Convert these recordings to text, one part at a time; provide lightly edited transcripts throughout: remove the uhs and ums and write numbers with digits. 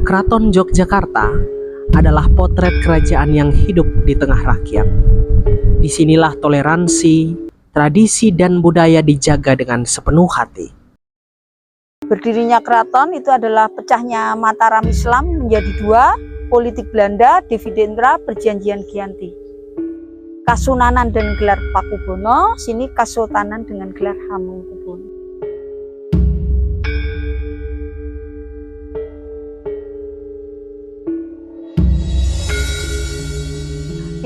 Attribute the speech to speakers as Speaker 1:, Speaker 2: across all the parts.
Speaker 1: Keraton Yogyakarta adalah potret kerajaan yang hidup di tengah rakyat. Disinilah toleransi, tradisi, dan budaya dijaga dengan sepenuh hati.
Speaker 2: Berdirinya keraton itu adalah pecahnya Mataram Islam menjadi dua, politik Belanda, Dividendra, Perjanjian Giyanti. Kasunanan dan gelar Pakubono, sini Kasultanan dengan gelar Hamengkubuwono.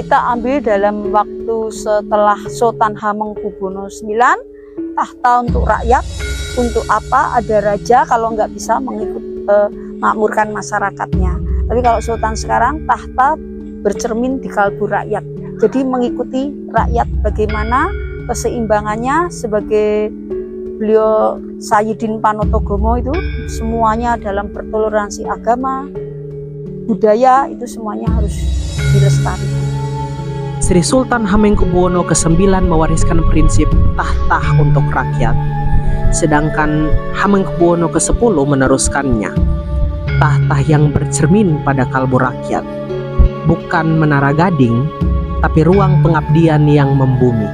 Speaker 2: Kita ambil dalam waktu setelah Sultan Hamengkubuwono IX, tahta untuk rakyat. Untuk apa ada raja kalau nggak bisa makmurkan masyarakatnya. Tapi kalau Sultan sekarang tahta bercermin di kalbu rakyat. Jadi mengikuti rakyat bagaimana keseimbangannya sebagai beliau Sayyidin Panotogomo itu semuanya dalam bertoleransi agama, budaya itu semuanya harus dilestarikan.
Speaker 1: Sri Sultan Hamengkubuwono ke-9 mewariskan prinsip tahta untuk rakyat. Sedangkan Hamengkubuwono ke-10 meneruskannya, tahta yang bercermin pada kalbu rakyat, bukan menara gading, tapi ruang pengabdian yang membumi.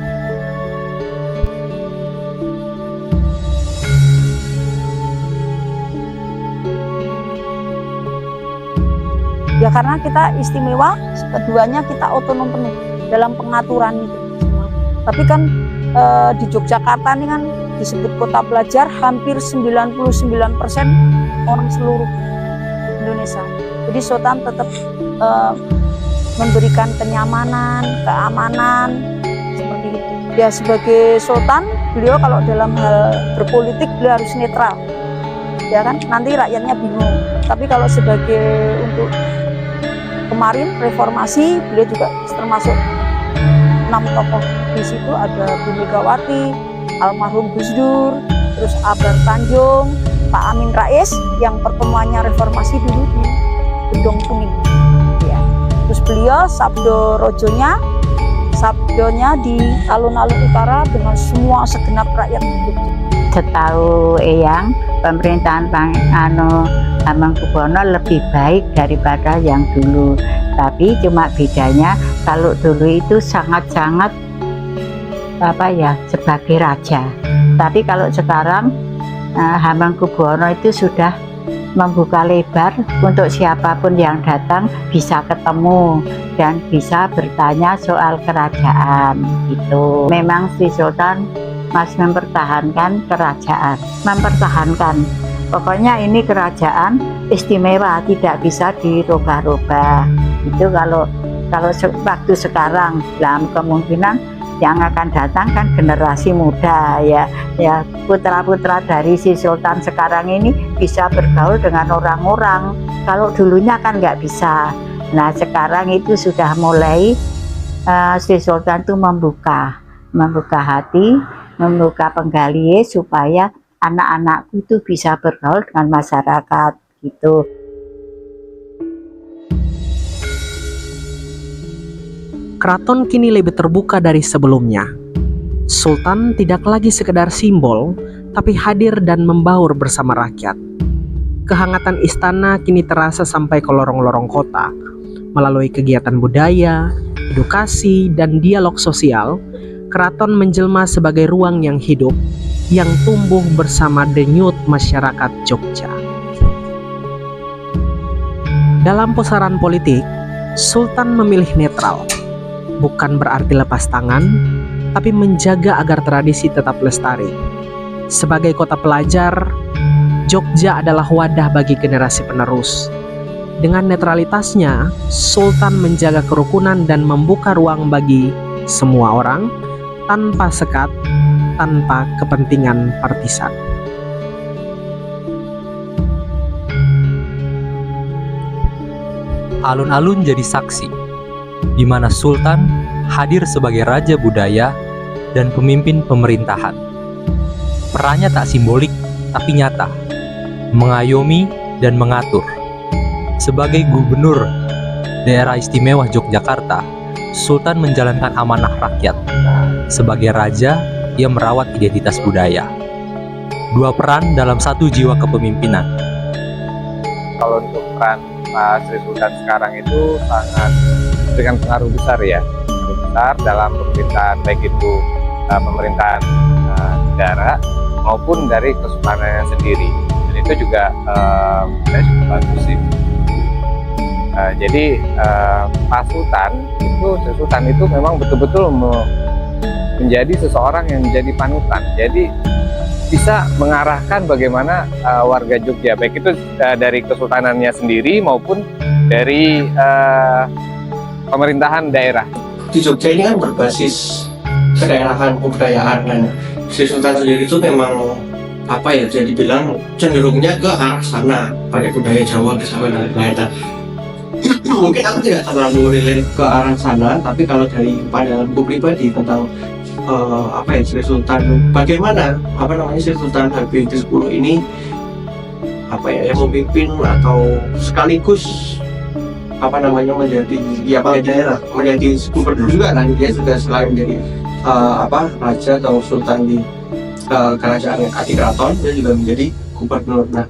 Speaker 2: Ya karena kita istimewa, keduanya kita otonom penuh dalam pengaturan itu semua. Tapi kan di Yogyakarta ini kan disebut kota pelajar, hampir 99% orang seluruh Indonesia. Jadi Sultan tetap memberikan kenyamanan, keamanan, seperti itu. Ya sebagai Sultan, beliau kalau dalam hal berpolitik beliau harus netral. Ya kan, nanti rakyatnya bingung. Tapi kalau sebagai untuk kemarin reformasi, beliau juga termasuk 6 tokoh. Di situ ada Bu Megawati, almarhum Gus Dur, terus Abar Tanjung, Pak Amin Rais yang pertemuannya reformasi dulu di Gedung Kuning. Ya. Terus beliau sabdonya di alun-alun utara dengan semua segenap rakyat Jogja.
Speaker 3: Setahu Eyang, pemerintahan Hamengkubuwono lebih baik daripada yang dulu. Tapi cuma bedanya kalau dulu itu sangat-sangat sebagai raja. Tapi kalau sekarang Hamengkubuwono itu sudah membuka lebar untuk siapapun yang datang bisa ketemu dan bisa bertanya soal kerajaan gitu. Memang Sri Sultan masih mempertahankan kerajaan, pokoknya ini kerajaan istimewa, tidak bisa dirubah-rubah. Itu kalau waktu sekarang, dalam kemungkinan yang akan datang kan generasi muda ya putra-putra dari si Sultan sekarang ini bisa bergaul dengan orang-orang. Kalau dulunya kan nggak bisa. Nah sekarang itu sudah mulai si Sultan itu membuka hati, membuka penggalie supaya anak-anakku itu bisa bergaul dengan masyarakat gitu.
Speaker 1: Keraton kini lebih terbuka dari sebelumnya. Sultan tidak lagi sekedar simbol, tapi hadir dan membaur bersama rakyat. Kehangatan istana kini terasa sampai ke lorong-lorong kota. Melalui kegiatan budaya, edukasi, dan dialog sosial, keraton menjelma sebagai ruang yang hidup, yang tumbuh bersama denyut masyarakat Jogja. Dalam pusaran politik, Sultan memilih netral. Bukan berarti lepas tangan, tapi menjaga agar tradisi tetap lestari. Sebagai kota pelajar, Jogja adalah wadah bagi generasi penerus. Dengan netralitasnya, Sultan menjaga kerukunan dan membuka ruang bagi semua orang, tanpa sekat, tanpa kepentingan partisan.
Speaker 4: Alun-alun jadi saksi, di mana Sultan hadir sebagai raja budaya dan pemimpin pemerintahan. Perannya tak simbolik, tapi nyata, mengayomi dan mengatur. Sebagai gubernur daerah istimewa Yogyakarta, Sultan menjalankan amanah rakyat. Sebagai raja, ia merawat identitas budaya. Dua peran dalam satu jiwa kepemimpinan.
Speaker 5: kalau untuk peran Pak Sri Sultan sekarang itu sangat dengan pengaruh besar ya, pengaruh besar dalam pemerintahan, baik itu pemerintahan negara maupun dari kesultanannya sendiri. Dan itu juga saya cukup bagus sih. Jadi Pak Sultan itu, Sri Sultan itu memang betul-betul menjadi seseorang yang menjadi panutan. Jadi bisa mengarahkan bagaimana warga Jogja, baik itu dari kesultanannya sendiri maupun dari pemerintahan daerah.
Speaker 6: Di Jogja ini kan berbasis kedaerahan, kebudayaan, dan Sri Sultan sendiri itu memang apa ya, jadi bilang cenderungnya ke arah sana, pakai budaya Jawa, Kesawan dan lain-lain. Mungkin aku tidak terlalu relate ke arah sana, tapi kalau dari pandanganku pribadi tentang apa ya, Sri Sultan, bagaimana Sri Sultan Habibie ke-10 ini apa ya, yang memimpin atau sekaligus menjadi daerah, menjadi gubernur juga kan, dia sudah selain menjadi raja atau sultan di kerajaan Adikraton, dia juga menjadi gubernur. Nah,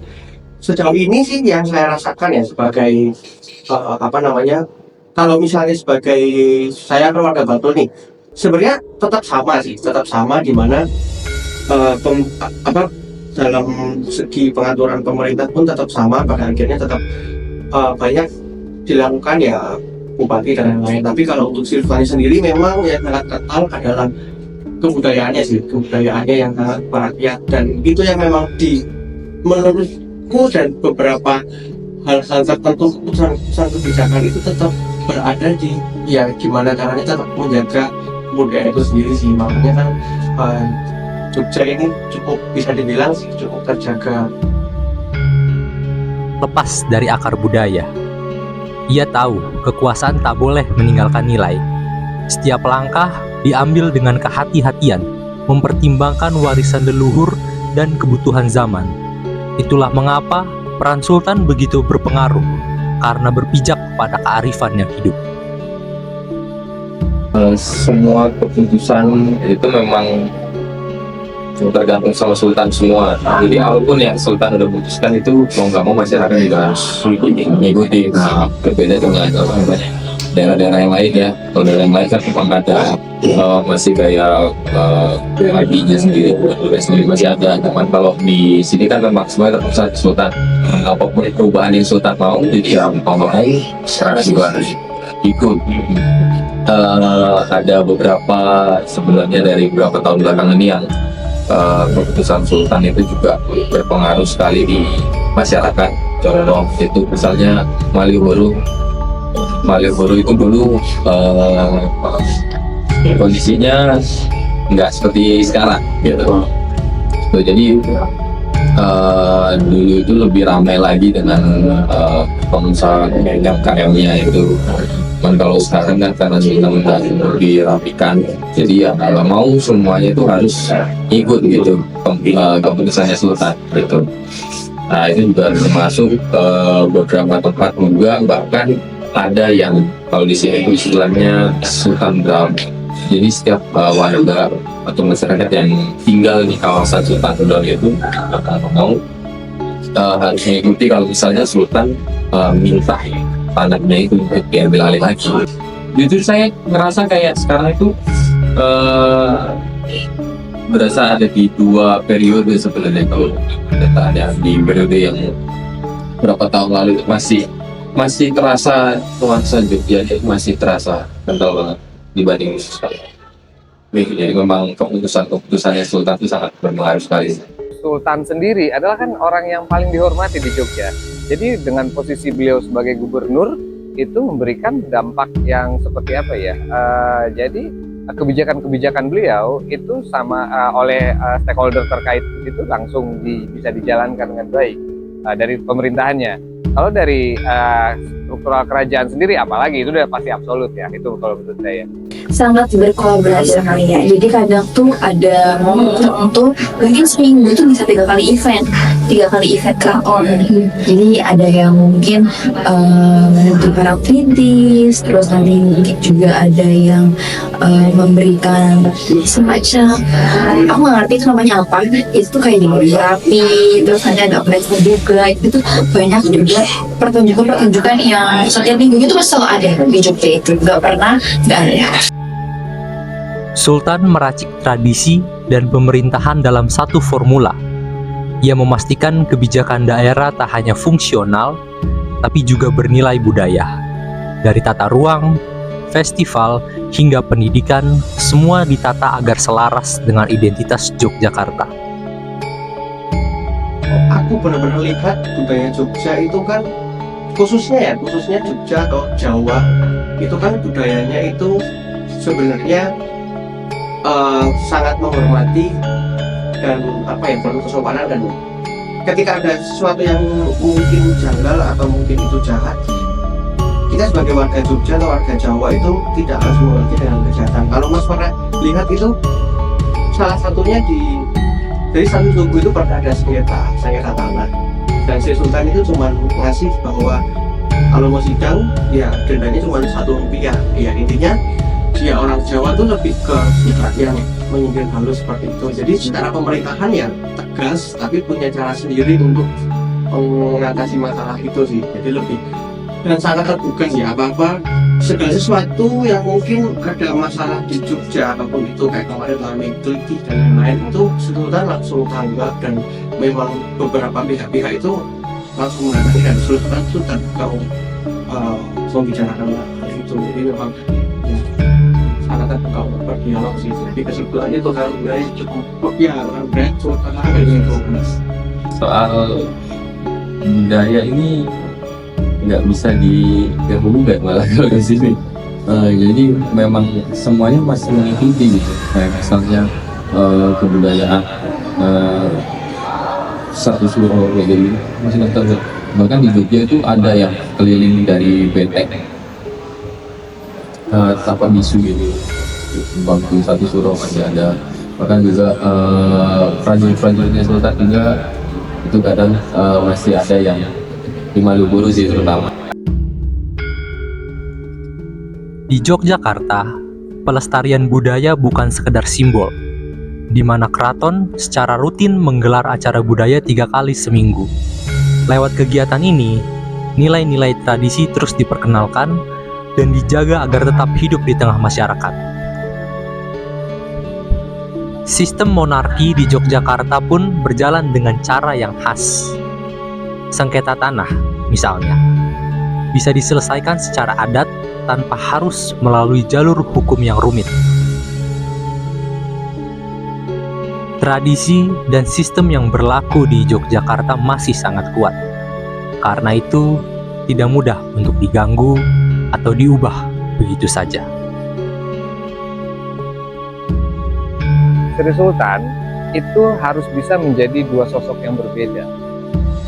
Speaker 6: sejauh ini sih yang saya rasakan ya sebagai kalau misalnya sebagai saya keluarga Batul nih, sebenarnya tetap sama di mana dalam segi pengaturan pemerintah pun tetap sama, pada akhirnya tetap banyak dilakukan ya bupati dan lain-lain. Tapi kalau untuk Sri Sultan sendiri memang yang sangat kental adalah kebudayaannya yang sangat merakyat, dan itu yang memang menurutku dan beberapa hal-hal tertentu, keputusan kebijakan itu tetap berada di ya gimana caranya tetap menjaga budaya itu sendiri sih. Makanya kan Jogja ini cukup bisa dibilang cukup terjaga.
Speaker 4: Lepas dari akar budaya, ia tahu kekuasaan tak boleh meninggalkan nilai. Setiap langkah diambil dengan kehati-hatian, mempertimbangkan warisan leluhur dan kebutuhan zaman. Itulah mengapa peran Sultan begitu berpengaruh, karena berpijak pada kearifan yang hidup.
Speaker 7: Semua keputusan itu memang tergantung sama Sultan semua. Jadi apapun yang Sultan udah putuskan itu mau nggak mau masyarakat juga harus mengikuti. Nah, berbeda dengan daerah-daerah yang lain ya. Kalau daerah yang lain kan memang ada masih kayak ID-nya sendiri, sendiri masih ada. Cuman kalau di sini kan memang semuanya terpusat Sultan. Apapun perubahan yang Sultan mau, jadi ya mau masyarakat juga harus ikut. Ada beberapa sebenarnya dari beberapa tahun belakangan ini yang keputusan Sultan itu juga berpengaruh sekali di masyarakat. Contoh itu misalnya Malioboro itu dulu kondisinya nggak seperti sekarang gitu. Jadi dulu itu lebih ramai lagi dengan pengusaha yang KM-nya itu. Cuman kalau sekarang kan karena Sultan udah dirapikan, jadi ya kalau mau semuanya itu harus ikut gitu keputusannya Sultan gitu. Nah itu juga termasuk beberapa tempat juga, bahkan ada yang kalau di sini itu istilahnya Sultan Down. Jadi setiap warga atau masyarakat yang tinggal di kawasan Sultan Down itu mau harus mengikuti kalau misalnya Sultan minta tanahnya itu untuk diambil alih lagi. Jujur saya ngerasa kayak sekarang itu berasa ada di dua periode sebenarnya. Kalau ada di periode yang berapa tahun lalu itu masih terasa nuansa Jogja, masih terasa kental banget dibanding sekarang. Jadi memang keputusannya Sultan itu sangat berpengaruh sekali.
Speaker 5: Sultan sendiri adalah kan orang yang paling dihormati di Jogja. Jadi dengan posisi beliau sebagai gubernur itu memberikan dampak yang seperti apa ya? Jadi kebijakan-kebijakan beliau itu sama oleh stakeholder terkait itu langsung bisa dijalankan dengan baik dari pemerintahannya. Kalau dari struktural kerajaan sendiri apalagi itu udah pasti absolut ya, itu kalau menurut saya.
Speaker 8: sangat berkolaborasi sekali ya. Jadi kadang tuh ada momen tertentu, mungkin seminggu tuh bisa 3 kali event keraton. Jadi ada yang mungkin di para kritis, terus nanti mungkin juga ada yang memberikan semacam, aku nggak ngerti itu namanya apa, itu tuh kayak rapi, terus nanti ada pelajaran juga, itu tuh banyak juga pertunjukan yang setiap minggunya tuh selalu ada di Jogja, itu nggak pernah nggak ada.
Speaker 4: Sultan meracik tradisi dan pemerintahan dalam satu formula. Ia memastikan kebijakan daerah tak hanya fungsional, tapi juga bernilai budaya. Dari tata ruang, festival, hingga pendidikan, semua ditata agar selaras dengan identitas Yogyakarta.
Speaker 6: Aku benar-benar lihat budaya Jogja itu kan khususnya Jogja atau Jawa itu kan budayanya itu sebenarnya sangat menghormati dan penuh kesopanan, dan ketika ada sesuatu yang mungkin janggal atau mungkin itu jahat, kita sebagai warga Jogja atau warga Jawa itu tidak langsung mengerti dengan kejahatan. Kalau Mas pernah lihat itu salah satunya dari satu tugu itu pernah ada sengketa tanah, dan Sri Sultan itu cuma ngasih bahwa kalau mau sidang ya dendanya cuma Rp1. Ya intinya dia orang Jawa tuh lebih ke suka yang menyindir halus seperti itu. Jadi secara pemerintahan ya tegas, tapi punya cara sendiri untuk mengatasi masalah itu sih. Jadi lebih dan sangat terbuka sih, apa-apa segala sesuatu yang mungkin ada masalah di Jogja apapun itu, kayak kemarin Lame Keliti dan lain-lain, itu Sultan langsung tanggap, dan memang beberapa pihak-pihak itu langsung menangani, dan Sultan itu terbuka membicarakan hal itu. Jadi memang ya, sangat terbuka untuk berdialog sih. Jadi kesimpulannya itu kalau budaya cukup ya orang brand Sultan kayak gitu.
Speaker 7: Soal budaya ini nggak bisa diganggu malah kalau di sini. Jadi memang semuanya masih mengikuti gitu. Kayak misalnya kebudayaan satu suro kayak gitu masih tetap. Bahkan di Jogja itu ada yang keliling dari benteng tanpa bisu gitu. Bangku satu suro masih ada. Bahkan juga prajurit-prajuritnya Sultan juga itu kadang masih ada yang di Malioboro sih terutama.
Speaker 4: Di Yogyakarta, pelestarian budaya bukan sekedar simbol, di mana keraton secara rutin menggelar acara budaya 3 kali seminggu. Lewat kegiatan ini, nilai-nilai tradisi terus diperkenalkan dan dijaga agar tetap hidup di tengah masyarakat. Sistem monarki di Yogyakarta pun berjalan dengan cara yang khas. Sengketa tanah, misalnya, bisa diselesaikan secara adat tanpa harus melalui jalur hukum yang rumit. Tradisi dan sistem yang berlaku di Yogyakarta masih sangat kuat. Karena itu, tidak mudah untuk diganggu atau diubah begitu saja.
Speaker 5: Sri Sultan itu harus bisa menjadi 2 sosok yang berbeda.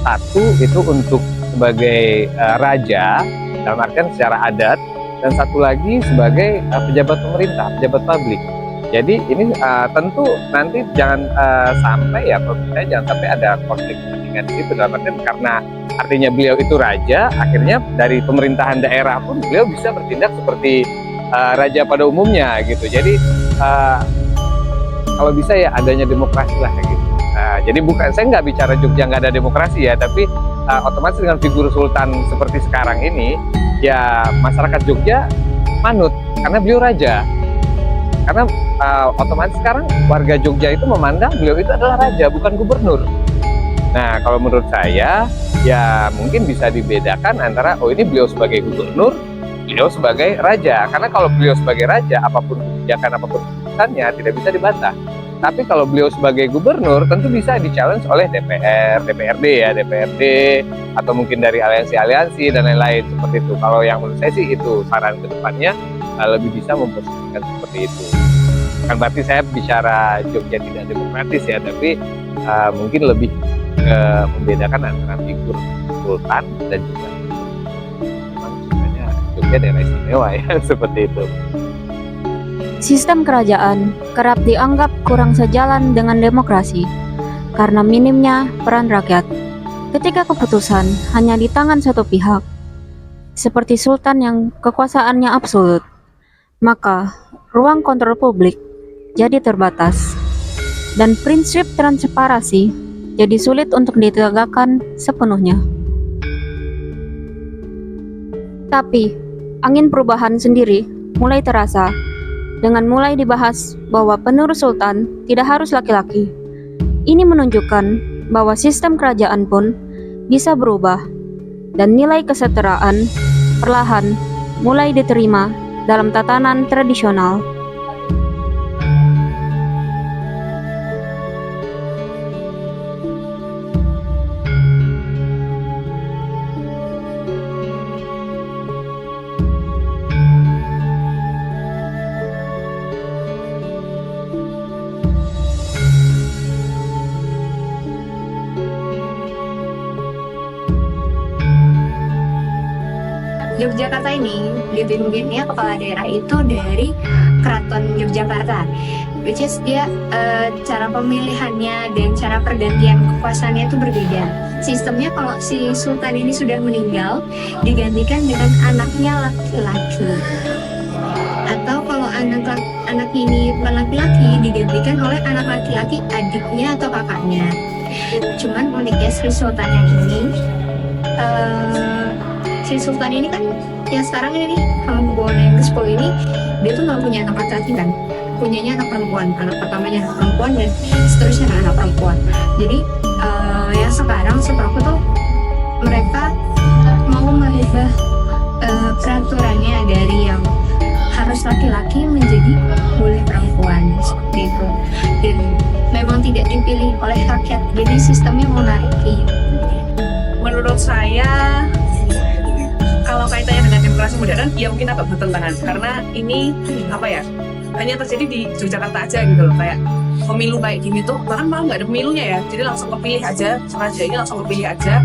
Speaker 5: Satu itu untuk sebagai raja dalam artian secara adat, dan satu lagi sebagai pejabat pemerintah, pejabat publik. Jadi ini tentu nanti jangan sampai ya, kalau saya jangan sampai ada konflik kepentingan di situ, dalam artian karena artinya beliau itu raja, akhirnya dari pemerintahan daerah pun beliau bisa bertindak seperti raja pada umumnya gitu. Jadi kalau bisa ya adanya demokrasi lah gitu. Jadi saya nggak bicara Jogja nggak ada demokrasi ya, tapi otomatis dengan figur Sultan seperti sekarang ini, ya masyarakat Jogja manut karena beliau raja. Karena otomatis sekarang warga Jogja itu memandang beliau itu adalah raja, bukan gubernur. Nah, kalau menurut saya, ya mungkin bisa dibedakan antara, oh ini beliau sebagai gubernur, beliau sebagai raja. Karena kalau beliau sebagai raja, apapun kebijakan, apapun keputusannya tidak bisa dibantah. Tapi kalau beliau sebagai gubernur tentu bisa di-challenge oleh DPR, DPRD, atau mungkin dari aliansi-aliansi dan lain-lain seperti itu. Kalau yang menurut saya sih itu saran ke depannya lebih bisa memposisikan seperti itu. Kan berarti saya bicara Jogja tidak demokratis ya, tapi mungkin lebih membedakan antara figur Sultan dan juga memang sebenarnya Jogja daerah istimewa ya seperti itu.
Speaker 9: Sistem kerajaan kerap dianggap kurang sejalan dengan demokrasi karena minimnya peran rakyat. Ketika keputusan hanya di tangan satu pihak, seperti sultan yang kekuasaannya absolut, maka ruang kontrol publik jadi terbatas dan prinsip transparansi jadi sulit untuk ditegakkan sepenuhnya. Tapi, angin perubahan sendiri mulai terasa dengan mulai dibahas bahwa penerus sultan tidak harus laki-laki. Ini menunjukkan bahwa sistem kerajaan pun bisa berubah dan nilai kesetaraan perlahan mulai diterima dalam tatanan tradisional.
Speaker 8: Yogyakarta ini dipimpinnya kepala daerah itu dari Keraton Yogyakarta, which is dia cara pemilihannya dan cara pergantian kekuasaannya itu berbeda. Sistemnya kalau si sultan ini sudah meninggal digantikan dengan anaknya laki-laki, atau kalau anak ini bukan laki-laki digantikan oleh anak laki-laki adiknya atau kakaknya. Cuman uniknya si sultan yang ini si sultan ini kan yang sekarang ini Hamengkubuwono yang ke-10 ini dia tuh nggak punya anak laki-laki kan, punyanya anak perempuan, anak pertamanya anak perempuan dan seterusnya anak perempuan. Jadi yang sekarang seperti tuh mereka mau merubah peraturannya dari yang harus laki-laki menjadi boleh perempuan seperti itu, dan memang tidak dipilih oleh rakyat, jadi sistemnya monarki.
Speaker 10: Menurut saya kalau kaitannya dengan demokrasi modern, ya mungkin agak bertentangan karena ini hanya terjadi di Yogyakarta aja gitu loh, kayak pemilu kayak gini tuh bahkan malah nggak ada pemilunya ya, jadi langsung kepilih aja, raja ini langsung kepilih aja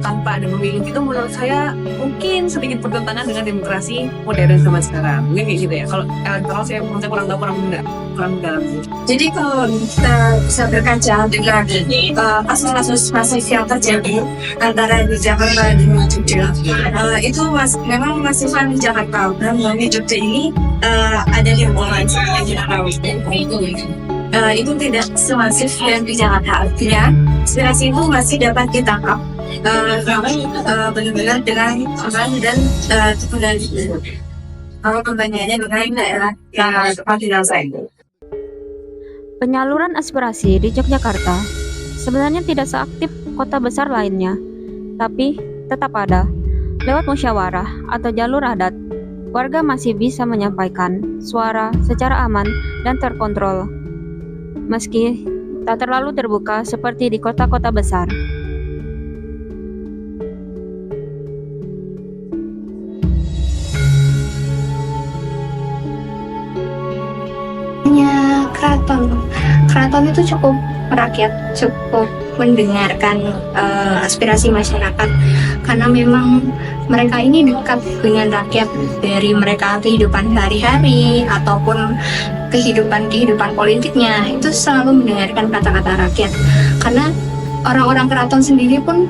Speaker 10: tanpa ada pemilu gitu. Menurut saya mungkin sedikit bertentangan dengan demokrasi modern zaman sekarang, mungkin kayak gitu ya. Kalau elektoral saya kurang tahu, kurang dalam.
Speaker 11: Jadi kalau kita bisa berkaca dengan kasus-kasus yang terjadi antara di Jakarta dan Jogja, itu memang mahasiswa di Jakarta dan di Jogja ini ada hubungan seperti kita tahu. Itu tidak semasif dan di Jakarta, artinya aspirasi itu masih dapat ditangkap benar-benar dengan aman dan terkendali. Kalau pertanyaannya dengan daerah yang seperti saya.
Speaker 9: Penyaluran aspirasi di Yogyakarta sebenarnya tidak seaktif kota besar lainnya, tapi tetap ada. Lewat musyawarah atau jalur adat, warga masih bisa menyampaikan suara secara aman dan terkontrol, meski tak terlalu terbuka seperti di kota-kota besar.
Speaker 8: Keraton itu cukup merakyat, cukup mendengarkan aspirasi masyarakat, karena memang mereka ini dekat dengan rakyat dari mereka kehidupan sehari-hari ataupun kehidupan politiknya, itu selalu mendengarkan kata-kata rakyat. Karena orang-orang keraton sendiri pun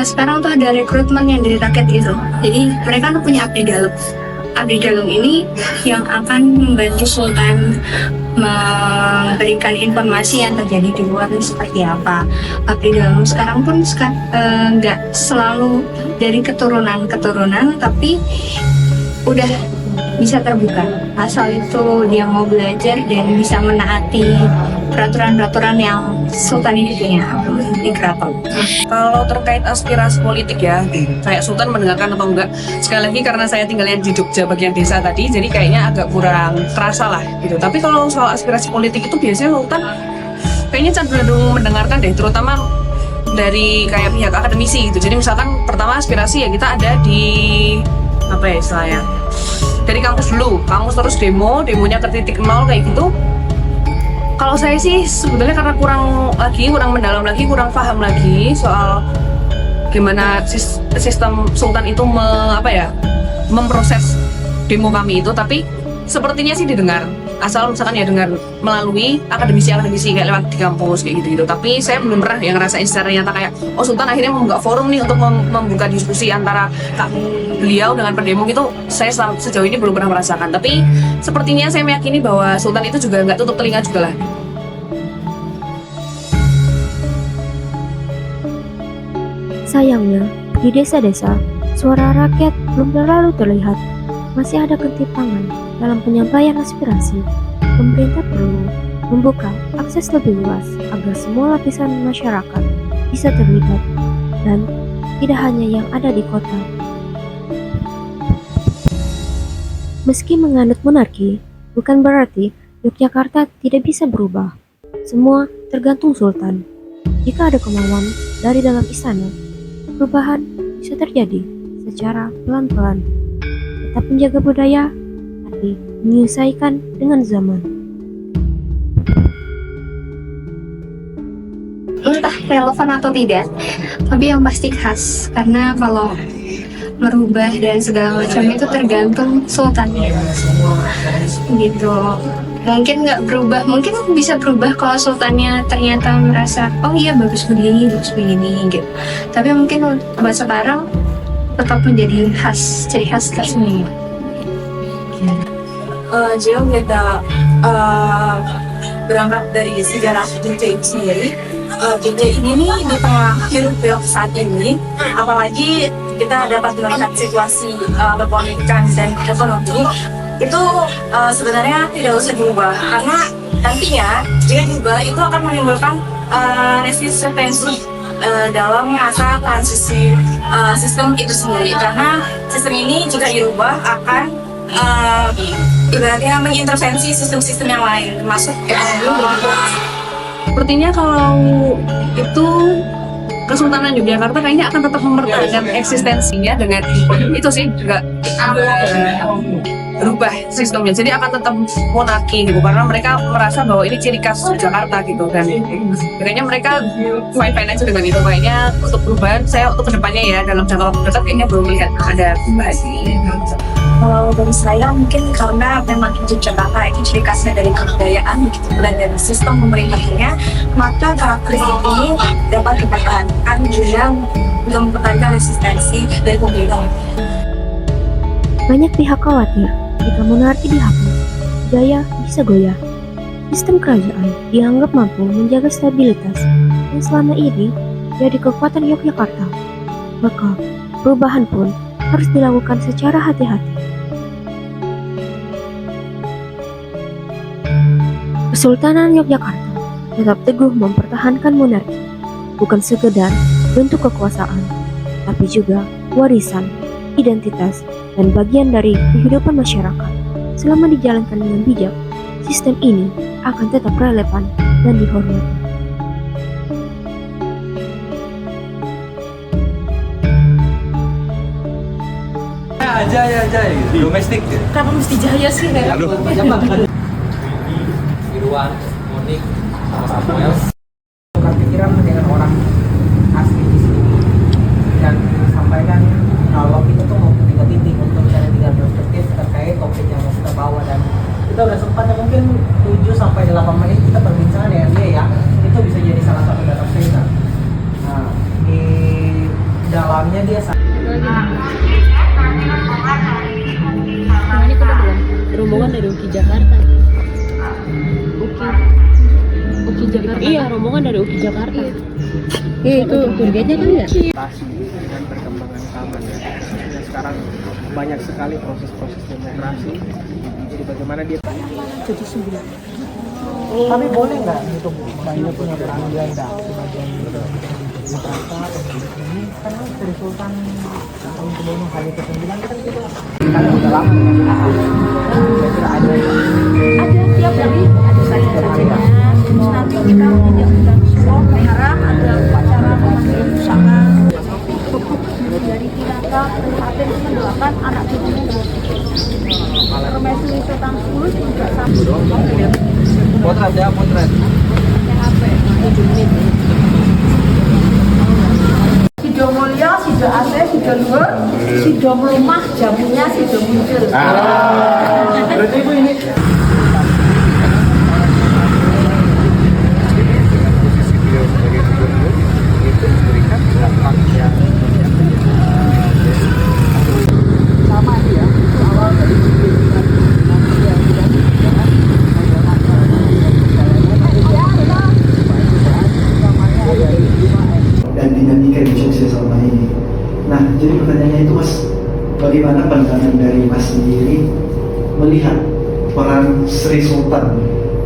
Speaker 8: sekarang tuh ada rekrutmen yang dari rakyat gitu, jadi mereka tuh punya abdi dalam ini yang akan membantu sultan memberikan informasi yang terjadi di luar seperti apa. Abdi dalam sekarang pun nggak selalu dari keturunan, tapi udah bisa terbuka asal itu dia mau belajar dan bisa menaati peraturan-peraturan yang sultan ini punya di keraton.
Speaker 10: Kalau terkait aspirasi politik ya, kayak sultan mendengarkan atau enggak, sekali lagi karena saya tinggalnya di Jogja bagian desa tadi, jadi kayaknya agak kurang terasa lah gitu. Tapi kalau soal aspirasi politik itu biasanya sultan kayaknya cenderung mendengarkan deh, terutama dari kayak pihak akademisi gitu. Jadi misalkan pertama aspirasi ya kita ada di apa ya istilahnya, dari kampus dulu, kampus terus demonya ke titik nol kayak gitu. Kalau saya sih sebetulnya karena kurang mendalam lagi, kurang paham lagi soal gimana sistem sultan itu memproses demo kami itu. Tapi sepertinya sih didengar, asal misalkan ya dengar melalui akademisi kayak lewat di kampus kayak gitu-gitu. Tapi saya belum pernah yang ngerasain secara nyata kayak Sultan akhirnya membuka forum nih untuk membuka diskusi antara beliau dengan pendemo gitu. Saya sejauh ini belum pernah merasakan. Tapi sepertinya saya meyakini bahwa Sultan itu juga nggak tutup telinga juga lah.
Speaker 9: Sayangnya, di desa-desa, suara rakyat belum terlalu terlihat. Masih ada ketimpangan dalam penyampaian aspirasi. Pemerintah perlu membuka akses lebih luas agar semua lapisan masyarakat bisa terlibat, dan tidak hanya yang ada di kota. Meski menganut monarki, bukan berarti Yogyakarta tidak bisa berubah. Semua tergantung Sultan. Jika ada kemauan dari dalam istana, perubahan bisa terjadi secara pelan-pelan. Tetap menjaga budaya, tapi menyesuaikan dengan zaman.
Speaker 11: Entah relevan atau tidak, tapi yang pasti khas. Karena kalau merubah dan segala macam itu tergantung Sultan gitu. Mungkin nggak berubah, mungkin bisa berubah kalau Sultannya ternyata merasa oh iya bagus begini gitu. Tapi mungkin buat sekarang tetap menjadi khas, ciri khas tersendiri.
Speaker 12: Jauh kita berangkat dari sejarah DJ sendiri. DJ ini nih di tengah hiruk-pikuk saat ini, apalagi kita dapat melihat situasi berpolitikan dan ekonomi itu sebenarnya tidak usah diubah, karena nantinya jika diubah itu akan menimbulkan resistensi dalam masa transisi sistem itu sendiri, karena sistem ini jika dirubah akan ibaratnya mengintervensi sistem-sistem yang lain termasuk ekonomi.
Speaker 10: Sepertinya kalau itu Kesultanan Yogyakarta kayaknya akan tetap mempertahankan eksistensinya dengan itu sih, juga berubah sistemnya, jadi akan tetap monarki gitu, karena mereka merasa bahwa ini ciri khas Jakarta gitu, dan kayaknya mereka fine aja dengan itu. Kayaknya untuk perubahan saya untuk kedepannya ya dalam jangka waktu dekat kayaknya belum melihat ada perubahan.
Speaker 12: Kalau dari saya mungkin karena memang Jakarta itu ciri khasnya dari kebudayaan gitu, dan dari sistem pemerintahnya, maka karakteristik ini dapat dipertahankan juga mempertahankan resistensi dari pemerintah.
Speaker 9: Banyak pihak khawatir jika monarki dihapus, budaya bisa goyah. Sistem kerajaan dianggap mampu menjaga stabilitas yang selama ini jadi kekuatan Yogyakarta. Maka perubahan pun harus dilakukan secara hati-hati. Kesultanan Yogyakarta tetap teguh mempertahankan monarki, bukan sekedar bentuk kekuasaan, tapi juga warisan, identitas, dan bagian dari kehidupan masyarakat. Selama dijalankan dengan bijak, sistem ini akan tetap relevan dan dihormati.
Speaker 4: Jaya, domestik.
Speaker 12: Kenapa mesti Jaya sih?
Speaker 4: Irwan, Monik, sama Samuel.
Speaker 1: Tukar pikiran dengan orang asli di sini dan sampaikan kalau kita tuh mau ke 3 titik untuk mencari 3 perspektif terkait topik yang mau kita bawa, dan kita udah sempat mungkin 7-8 menit kita perbincangan dengan dia ya. Itu bisa jadi salah satu data center. Nah, di dalamnya dia
Speaker 9: Ini kedua rombongan dari UKI Jakarta. UKI Jakarta. Iya, rombongan dari UKI Jakarta. Itu targetnya kan ya?
Speaker 1: dan perkembangan zaman ya. Dan sekarang banyak sekali proses-proses demokrasi. Jadi bagaimana dia jadi 9. Tapi boleh nggak untuk banyak punya peran ganda sebagai Jakarta atau ini karena dari Sultan tahun sebelum kali ke-9 kan kita kalian udah lama kira-kira ada
Speaker 2: Tiap hari ada saja. Nanti kita menjalankan show merah, ada upacara memanggil pusaka dari Tinaka Kabupaten 8 anak cucunya. Permaisuri Sultan 10 juga sama.
Speaker 4: Potret ya, potret.
Speaker 2: Sido Mulia, Sido Aceh,
Speaker 12: sudah luar, sudah melumah, jamunya sudah muncul.
Speaker 6: Berarti ibu ini
Speaker 13: dan dinamika di Jogja selama ini. Nah, jadi pertanyaannya itu Mas, bagaimana pandangan dari Mas sendiri melihat peran Sri Sultan,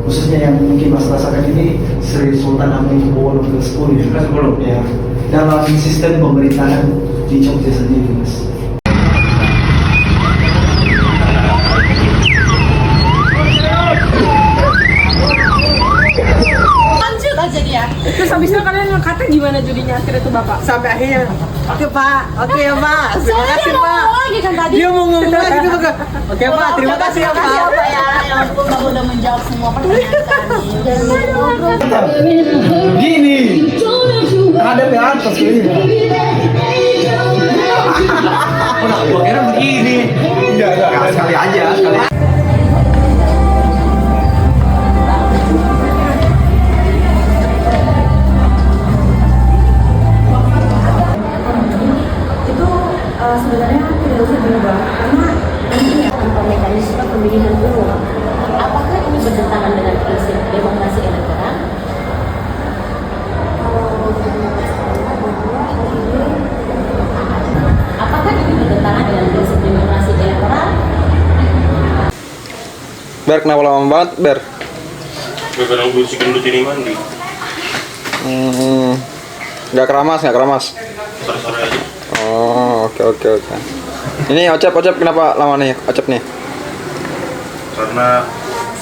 Speaker 13: khususnya yang mungkin Mas rasakan ini Sri Sultan Hamengkubuwono ke-10 ya, dalam sistem pemerintahan di Jogja sendiri, Mas?
Speaker 12: Lanjut aja dia. Terus habis itu kalian ngangkatnya gimana jadinya akhirnya tuh Bapak?
Speaker 1: Sampai akhirnya, oke Pak, oke ya Pak, terima kasih Pak.
Speaker 12: Lagi kan tadi.
Speaker 1: Dia mau ngomong lagi gitu kan. Oke Pak, terima kasih ya Pak.
Speaker 12: Ya ampun, Bapak udah menjawab semua pertanyaan kami.
Speaker 6: gini. Ada yang atas ini. Nah, gua kira begini. Enggak, sekali aja, sekali.
Speaker 12: Sebenarnya tidak usah berubah karena ini tanpa mekanisme pemilihan dulu. Apakah ini bertentangan dengan prinsip demokrasi elektoral? Apakah ini bertentangan dengan prinsip demokrasi elektoral?
Speaker 5: Ber, kenapa lama banget, Ber?
Speaker 14: Kadang gue si gendut ini mandi.
Speaker 5: Nggak keramas, nggak keramas.
Speaker 14: Sore-sore aja.
Speaker 5: Oh, oke. Ini Ocep kenapa lama nih, Ocep nih?
Speaker 14: Karena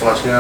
Speaker 14: kelasnya